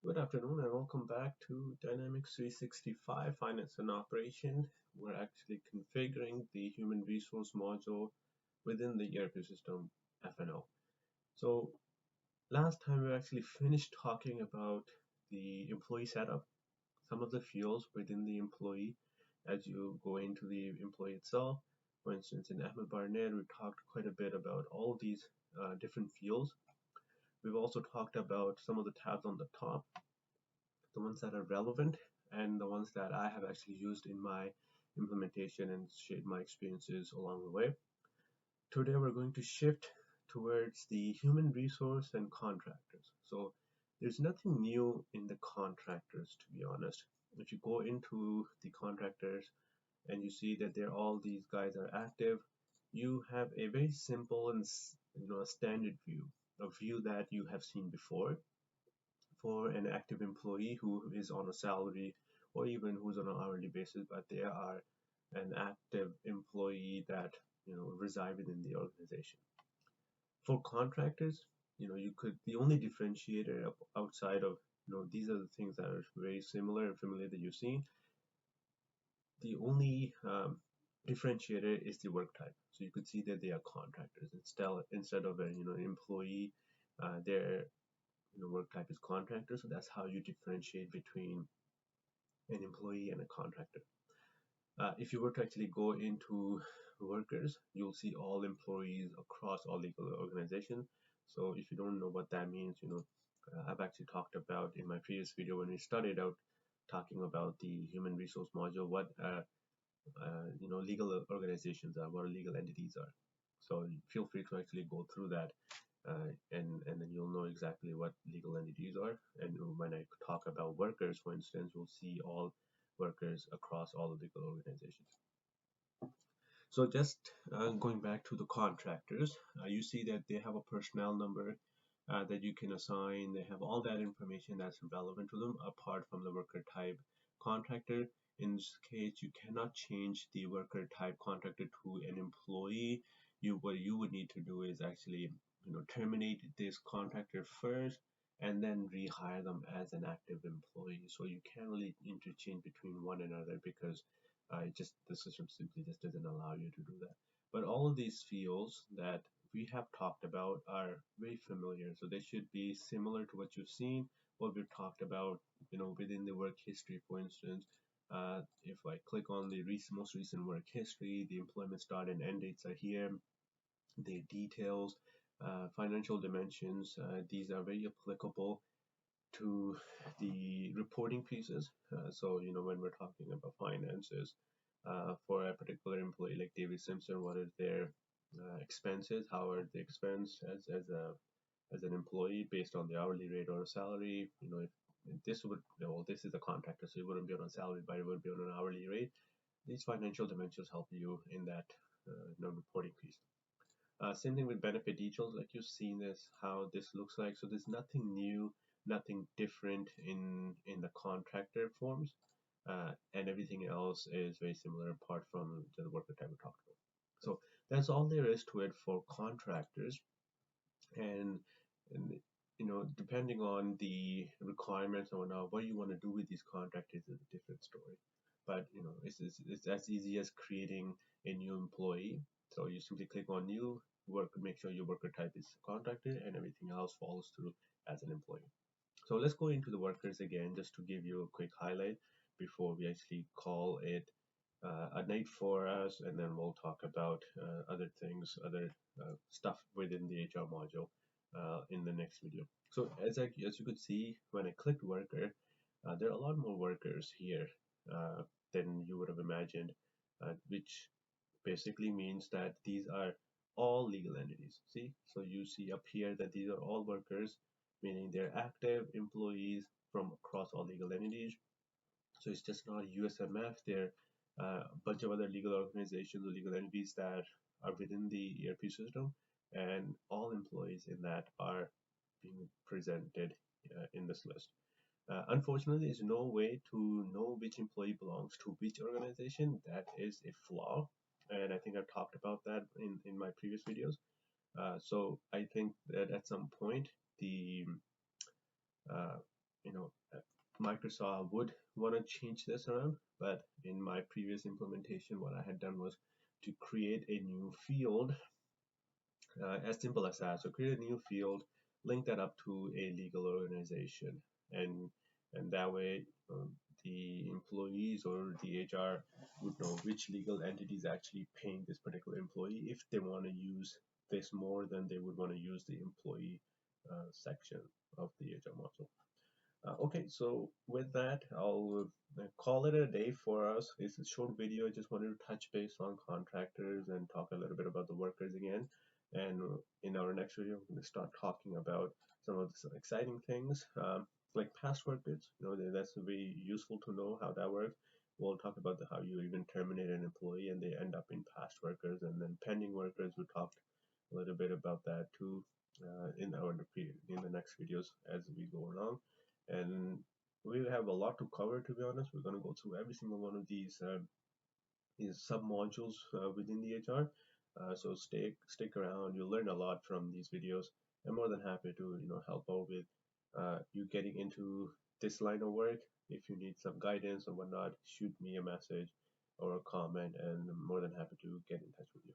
Good afternoon and welcome back to Dynamics 365 Finance and Operation. We're actually configuring the human resource module within the ERP system F&O. So last time we actually finished talking about the employee setup, some of the fields within the employee as you go into the employee itself. For instance, in Ahmed Barnett, we talked quite a bit about all these different fields. We've also talked about some of the tabs on the top, the ones that are relevant and the ones that I have actually used in my implementation and shared my experiences along the way. Today we're going to shift towards the human resource and contractors. So there's nothing new in the contractors, to be honest. If you go into the contractors and you see that they're all these guys are active, you have a very simple and a standard view, a view that you have seen before for an active employee who is on a salary or even who's on an hourly basis, but they are an active employee that reside within the organization. For contractors, you could the only differentiator outside of these are the things that are very similar and familiar that you've seen. The only differentiator is the work type. So you could see that they are contractors instead of an employee. Their work type is contractor, so that's how you differentiate between an employee and a contractor. If you were to actually go into workers, you'll see all employees across all legal organizations. So if you don't know what that means, I've actually talked about in my previous video when we started out talking about the human resource module, what legal organizations are, what legal entities are. So feel free to actually go through that and then you'll know exactly what legal entities are. And when I talk about workers, for instance, we'll see all workers across all the legal organizations. So just going back to the contractors, you see that they have a personnel number that you can assign. They have all that information that's relevant to them apart from the worker type contractor. In this case, you cannot change the worker type contractor to an employee. What you would need to do is actually terminate this contractor first and then rehire them as an active employee. So you can't really interchange between one another because the system simply just doesn't allow you to do that. But all of these fields that we have talked about are very familiar, so they should be similar to what you've seen, what we've talked about, within the work history. For instance, if I click on the most recent work history, the employment start and end dates are here, the details, financial dimensions, these are very applicable to the reporting pieces. So when we're talking about finances for a particular employee like David Simpson, what is their expenses, how are they expensed as an employee based on the hourly rate or salary. If this is a contractor, so it wouldn't be on a salary, but it would be on an hourly rate. These financial dimensions help you in that reporting piece. Same thing with benefit details, like you've seen this, how this looks like. So there's nothing new, nothing different in the contractor forms, and everything else is very similar apart from the worker type we talked about. So that's all there is to it for contractors, and depending on the requirements or whatnot, what you want to do with these contractors is a different story. But it's as easy as creating a new employee. So you simply click on new work, make sure your worker type is contractor, and everything else follows through as an employee. So let's go into the workers again, just to give you a quick highlight before we actually call it a night for us, and then we'll talk about other things, other stuff within the HR module in the next video. So as you could see, when I clicked worker, there are a lot more workers here than you would have imagined, which basically means that these are all legal entities. See, so you see up here that these are all workers, meaning they're active employees from across all legal entities. So it's just not USMF. There are a bunch of other legal organizations or legal entities that are within the ERP system, and all employees in that are being presented in this list. Unfortunately, there's no way to know which employee belongs to which organization. That is a flaw, and I think I've talked about that in my previous videos. So I think that at some point the Microsoft would want to change this around, but in my previous implementation, what I had done was to create a new field, as simple as that. So create a new field, link that up to a legal organization, and that way the employees or the HR would know which legal entity is actually paying this particular employee if they want to use this more than they would want to use the employee section of the HR module. Okay, so with that, I'll call it a day for us. It's a short video. I just wanted to touch base on contractors and talk a little bit about the workers again. And in our next video, we're going to start talking about some of the exciting things, like past workers. That's very useful to know how that works. We'll talk about how you even terminate an employee and they end up in past workers, and then pending workers. We talked a little bit about that too in the next videos as we go along. And we have a lot to cover, to be honest. We're going to go through every single one of these sub modules within the HR. So stick around. You'll learn a lot from these videos. I'm more than happy to help out with you getting into this line of work. If you need some guidance or whatnot, shoot me a message or a comment, and I'm more than happy to get in touch with you.